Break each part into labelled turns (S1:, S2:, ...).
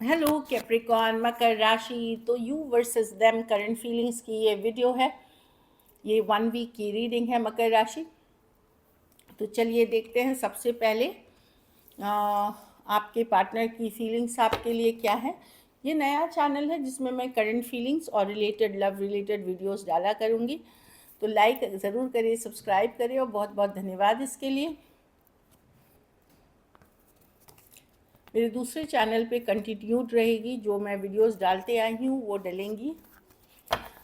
S1: Hello Capricorn मकर राशि। तो you versus them current feelings की ये वीडियो है। ये 1 वीक की रीडिंग है मकर राशि। तो चलिए देखते हैं। सबसे पहले आपके पार्टनर की फीलिंग्स आपके लिए क्या है। ये नया चैनल है जिसमें मैं करंट फीलिंग्स और रिलेटेड लव रिलेटेड वीडियोस डाला करूँगी। तो लाइक ज़रूर करिए, सब्सक्राइब करिए और बहुत बहुत धन्यवाद इसके लिए। मेरे दूसरे चैनल पे कंटिन्यूड रहेगी, जो मैं वीडियोस डालते आई हूँ वो डलेंगी।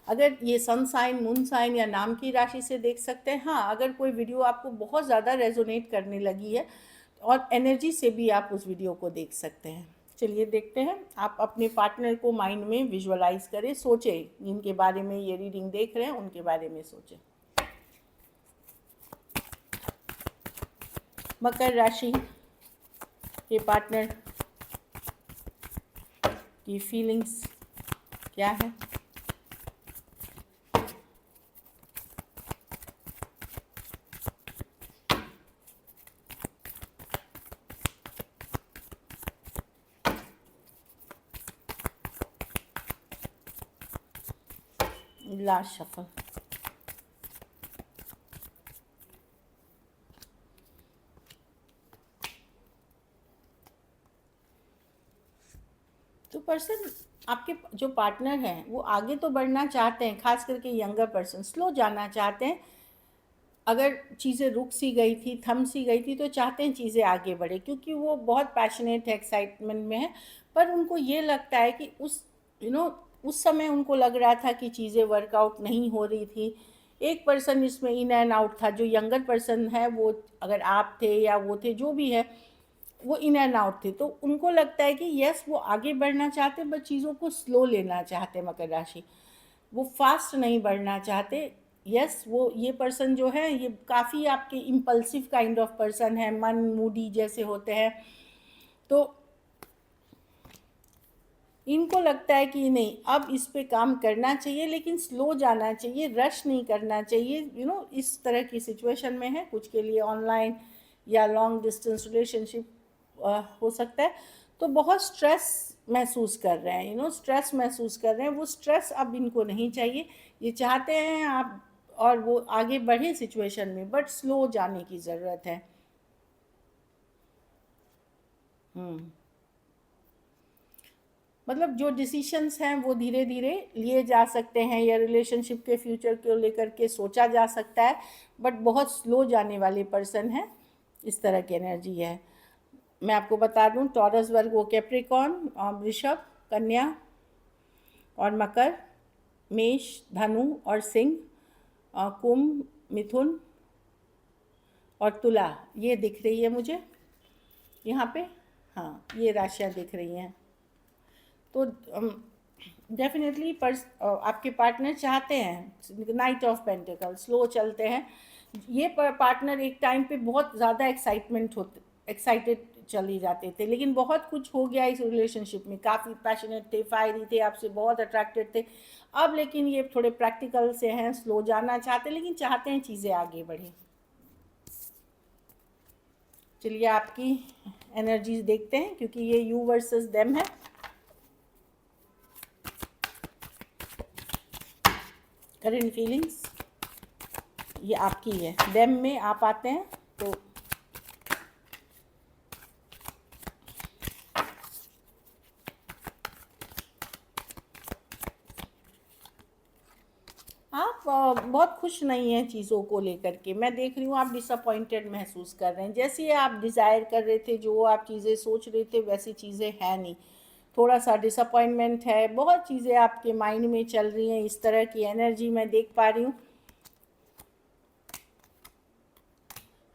S1: अगर ये सन साइन, मून साइन या नाम की राशि से देख सकते हैं। हाँ, अगर कोई वीडियो आपको बहुत ज़्यादा रेजोनेट करने लगी है और एनर्जी से भी आप उस वीडियो को देख सकते हैं। चलिए देखते हैं। आप अपने पार्टनर को माइंड में विजुअलाइज करें, सोचें, जिनके बारे में ये रीडिंग देख रहे हैं उनके बारे में सोचें। मकर राशि के पार्टनर की फीलिंग्स क्या है। Last shuffle. तो पर्सन, आपके जो पार्टनर हैं वो आगे तो बढ़ना चाहते हैं, खास करके यंगर पर्सन स्लो जाना चाहते हैं। अगर चीज़ें रुक सी गई थी, थम सी गई थी, तो चाहते हैं चीज़ें आगे बढ़े, क्योंकि वो बहुत पैशनेट है, एक्साइटमेंट में है। पर उनको ये लगता है कि उस समय उनको लग रहा था कि चीज़ें वर्कआउट नहीं हो रही थी। एक पर्सन इसमें इन एंड आउट था, जो यंगर पर्सन है वो, अगर आप थे या वो थे, जो भी है, वो इन एंड आउट थे। तो उनको लगता है कि यस, वो आगे बढ़ना चाहते, बट चीज़ों को स्लो लेना चाहते। मकर राशि, वो फास्ट नहीं बढ़ना चाहते। यस, वो ये पर्सन जो है ये काफ़ी आपके इम्पल्सिव काइंड ऑफ पर्सन है, मन मूडी जैसे होते हैं। तो इनको लगता है कि नहीं, अब इस पे काम करना चाहिए, लेकिन स्लो जाना चाहिए, रश नहीं करना चाहिए। इस तरह की सिचुएशन में है। कुछ के लिए ऑनलाइन या लॉन्ग डिस्टेंस रिलेशनशिप हो सकता है। तो बहुत स्ट्रेस महसूस कर रहे हैं, स्ट्रेस महसूस कर रहे हैं। वो स्ट्रेस अब इनको नहीं चाहिए। ये चाहते हैं आप और वो आगे बढ़े सिचुएशन में, बट स्लो जाने की ज़रूरत है। मतलब जो डिसीशंस हैं वो धीरे धीरे लिए जा सकते हैं, या रिलेशनशिप के फ्यूचर को लेकर के सोचा जा सकता है, बट बहुत स्लो जाने वाले पर्सन है। इस तरह की एनर्जी है। मैं आपको बता दूं, टॉरस, वर्गो, कैप्रिकॉर्न, वृषभ, कन्या और मकर, मेष, धनु और सिंह, कुंभ, मिथुन और तुला, ये दिख रही है मुझे यहाँ पे। हाँ, ये राशियाँ दिख रही हैं। तो डेफिनेटली आपके पार्टनर चाहते हैं नाइट ऑफ पेंटिकल, स्लो चलते हैं। ये पार्टनर एक टाइम पे बहुत ज़्यादा एक्साइटेड चली जाते थे, लेकिन बहुत कुछ हो गया इस रिलेशनशिप में। काफ़ी पैशनेट थे, फायरी थे, आपसे बहुत अट्रैक्टेड थे। अब लेकिन ये थोड़े प्रैक्टिकल से हैं, स्लो जाना चाहते हैं, लेकिन चाहते हैं चीज़ें आगे बढ़ें। चलिए आपकी एनर्जीज देखते हैं, क्योंकि ये यू वर्सेस देम है। करंट फीलिंग्स ये आपकी है, देम में आप आते हैं। तो आप बहुत खुश नहीं हैं चीज़ों को लेकर के। मैं देख रही हूँ आप डिसअपॉइंटेड महसूस कर रहे हैं। जैसे आप डिज़ायर कर रहे थे, जो आप चीज़ें सोच रहे थे, वैसी चीज़ें हैं नहीं। थोड़ा सा डिसअपॉइंटमेंट है, बहुत चीज़ें आपके माइंड में चल रही हैं। इस तरह की एनर्जी मैं देख पा रही हूँ।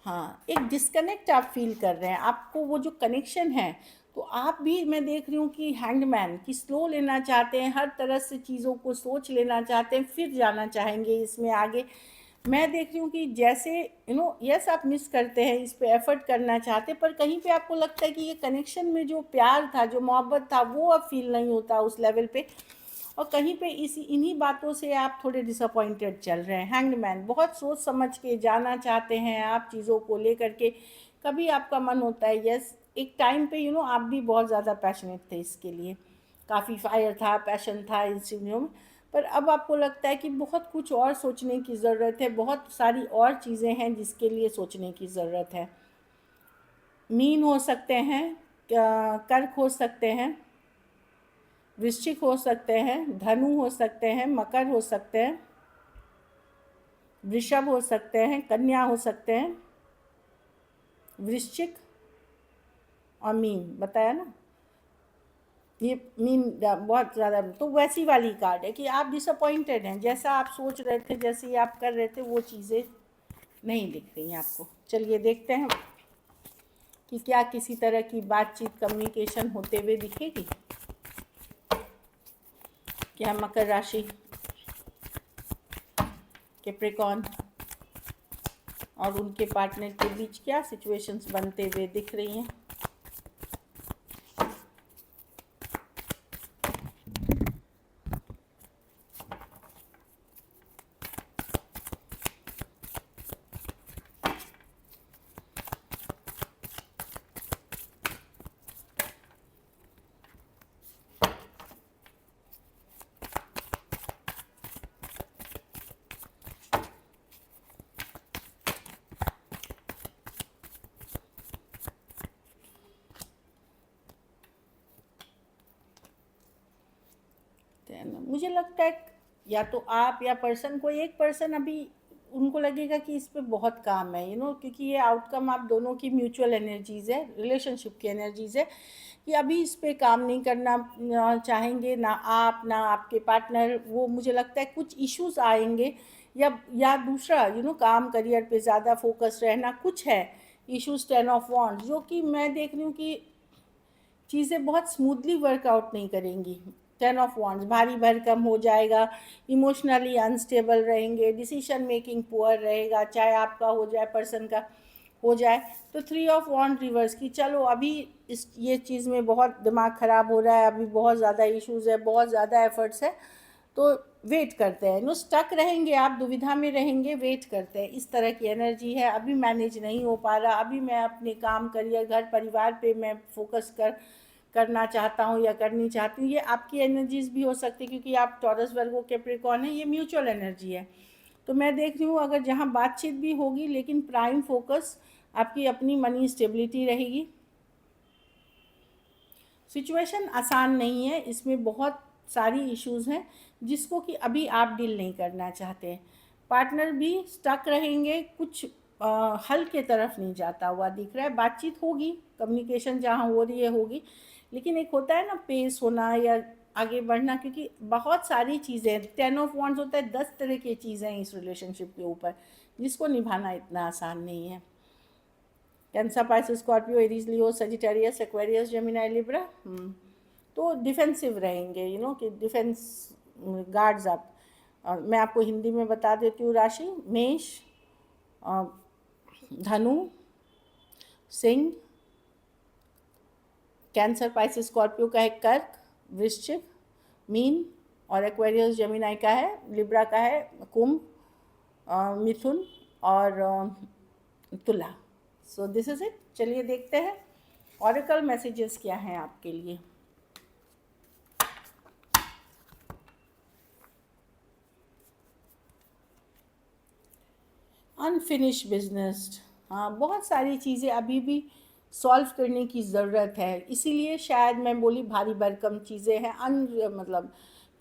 S1: हाँ, एक डिस्कनेक्ट आप फील कर रहे हैं। आपको वो जो कनेक्शन है, तो आप भी, मैं देख रही हूँ कि हैंडमैन की स्लो लेना चाहते हैं, हर तरह से चीज़ों को सोच लेना चाहते हैं, फिर जाना चाहेंगे इसमें आगे। मैं देख रही हूँ कि जैसे यस, आप मिस करते हैं, इस पे एफर्ट करना चाहते हैं, पर कहीं पे आपको लगता है कि ये कनेक्शन में जो प्यार था, जो मोहब्बत था, वो अब फील नहीं होता उस लेवल पे। और कहीं पे इन्हीं बातों से आप थोड़े डिसअपॉइंटेड चल रहे हैं। हैंगमैन, बहुत सोच समझ के जाना चाहते हैं आप चीज़ों को लेकर के। कभी आपका मन होता है यस, एक टाइम पे आप भी बहुत ज़्यादा पैशनेट थे इसके लिए, काफ़ी फायर था, पैशन था इन चीज़ों में, पर अब आपको लगता है कि बहुत कुछ और सोचने की ज़रूरत है, बहुत सारी और चीज़ें हैं जिसके लिए सोचने की ज़रूरत है। मीन हो सकते हैं, कर्क हो सकते हैं, वृश्चिक हो सकते हैं, धनु हो सकते हैं, मकर हो सकते हैं, वृषभ हो सकते हैं, कन्या हो सकते हैं, वृश्चिक और मीन बताया ना। ये मीन बहुत ज़्यादा, तो वैसी वाली कार्ड है कि आप डिसअपॉइंटेड हैं, जैसा आप सोच रहे थे, जैसे आप कर रहे थे, वो चीज़ें नहीं दिख रही हैं आपको। चलिए देखते हैं कि क्या किसी तरह की बातचीत, कम्युनिकेशन होते हुए दिखेगी क्या मकर राशि, कैप्रिकॉर्न और उनके पार्टनर के बीच क्या सिचुएशंस बनते हुए दिख रही हैं। मुझे लगता है या तो आप या पर्सन, कोई एक पर्सन अभी उनको लगेगा कि इस पे बहुत काम है, क्योंकि ये आउटकम आप दोनों की म्यूचुअल एनर्जीज़ है, रिलेशनशिप की एनर्जीज़ है, कि अभी इस पे काम नहीं करना चाहेंगे, ना आप ना आपके पार्टनर। वो मुझे लगता है कुछ इश्यूज आएंगे, या दूसरा काम करियर पे ज़्यादा फोकस रहना, कुछ है इश्यूज। 10 ऑफ वॉन्ड्स, जो कि मैं देख रही हूँ कि चीज़ें बहुत स्मूथली वर्कआउट नहीं करेंगी। 10 ऑफ वॉन्ड्स, भारी भरकम हो जाएगा, इमोशनली अनस्टेबल रहेंगे, डिसीजन मेकिंग पुअर रहेगा, चाहे आपका हो जाए पर्सन का हो जाए। तो 3 ऑफ वॉन्ड रिवर्स की, चलो अभी ये चीज़ में बहुत दिमाग ख़राब हो रहा है, अभी बहुत ज़्यादा इश्यूज़ है, बहुत ज़्यादा एफर्ट्स है, तो वेट करते हैं। स्टक रहेंगे आप, दुविधा में रहेंगे, वेट करते हैं, इस तरह की एनर्जी है। अभी मैनेज नहीं हो पा रहा, अभी मैं अपने काम, करियर, घर परिवार पे मैं फोकस करना चाहता हूँ या करनी चाहती हूँ। ये आपकी एनर्जीज भी हो सकती है, क्योंकि आप टॉरस वर्गो कैप्रिकॉर्न है, ये म्यूचुअल एनर्जी है। तो मैं देख रही हूँ अगर जहाँ बातचीत भी होगी, लेकिन प्राइम फोकस आपकी अपनी मनी स्टेबिलिटी रहेगी। सिचुएशन आसान नहीं है, इसमें बहुत सारी इश्यूज हैं जिसको कि अभी आप डील नहीं करना चाहते। पार्टनर भी स्टक रहेंगे, कुछ हल के तरफ नहीं जाता हुआ दिख रहा है। बातचीत होगी, कम्युनिकेशन जहाँ हो रही है होगी, लेकिन एक होता है ना पेस होना या आगे बढ़ना, क्योंकि बहुत सारी चीज़ें, 10 ऑफ वॉन्ड्स होता है, 10 तरह की चीज़ें हैं इस रिलेशनशिप के ऊपर, जिसको निभाना इतना आसान नहीं है। कैंसर, पाइसेस, स्कॉर्पियो, एरीज, लियो, सजिटेरियस, एक्वेरियस, जेमिनी, लिब्रा, तो डिफेंसिव रहेंगे, कि डिफेंस गार्ड्स आप। और मैं आपको हिंदी में बता देती हूँ राशि। मेष, धनु, सिंह, कैंसर, पाइसेस, स्कॉर्पियो का है कर्क, वृश्चिक, मीन, और एक्वेरियस जेमिनी का है, लिब्रा का है कुंभ, मिथुन और तुला। So this is it. चलिए देखते हैं ऑरेकल मैसेजेस क्या हैं आपके लिए। अनफिनिश बिजनेस, हाँ, बहुत सारी चीज़ें अभी भी सॉल्व करने की ज़रूरत है, इसीलिए शायद मैं बोली भारी भरकम चीज़ें हैं। मतलब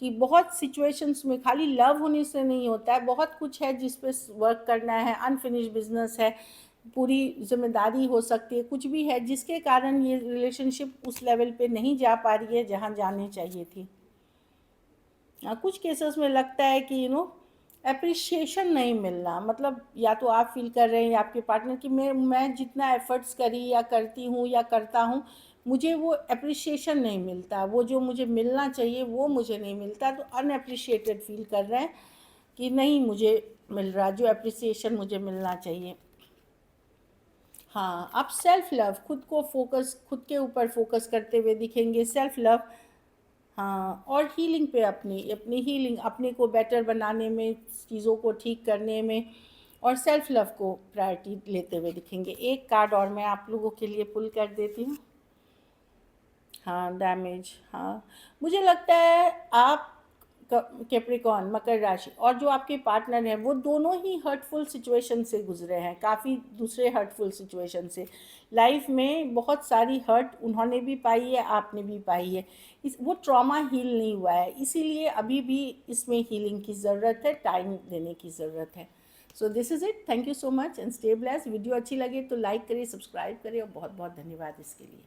S1: कि बहुत सिचुएशंस में खाली लव होने से नहीं होता है, बहुत कुछ है जिस पे वर्क करना है। अनफिनिश बिजनेस है, पूरी जिम्मेदारी हो सकती है, कुछ भी है जिसके कारण ये रिलेशनशिप उस लेवल पे नहीं जा पा रही है जहाँ जाने चाहिए थी। कुछ केसेस में लगता है कि अप्रिशिएशन नहीं मिलना, मतलब या तो आप फील कर रहे हैं या आपके पार्टनर कि मैं जितना एफर्ट्स करी या करती हूँ या करता हूँ, मुझे वो अप्रिशिएशन नहीं मिलता, वो जो मुझे मिलना चाहिए वो मुझे नहीं मिलता। तो अनअप्रिशिएटेड फील कर रहे हैं कि नहीं मुझे मिल रहा जो अप्रिसिएशन मुझे मिलना चाहिए। हाँ, आप सेल्फ लव, खुद के ऊपर फोकस करते हुए दिखेंगे, सेल्फ लव। हाँ, और हीलिंग पे, अपनी हीलिंग, अपने को बेटर बनाने में, चीज़ों को ठीक करने में, और सेल्फ लव को प्रायोरिटी लेते हुए दिखेंगे। एक कार्ड और मैं आप लोगों के लिए पुल कर देती हूँ। हाँ, डैमेज, हाँ। मुझे लगता है आप कैप्रिकॉर्न, मकर राशि, और जो आपके पार्टनर हैं वो दोनों ही हर्टफुल सिचुएशन से गुजरे हैं, काफ़ी दूसरे हर्टफुल सिचुएशन से। लाइफ में बहुत सारी हर्ट उन्होंने भी पाई है, आपने भी पाई है। वो ट्रॉमा हील नहीं हुआ है, इसीलिए अभी भी इसमें हीलिंग की ज़रूरत है, टाइम देने की ज़रूरत है। So this is it. Thank you so much and stay blessed. Video अच्छी लगे तो लाइक करिए, सब्सक्राइब करिए, और बहुत बहुत धन्यवाद इसके लिए।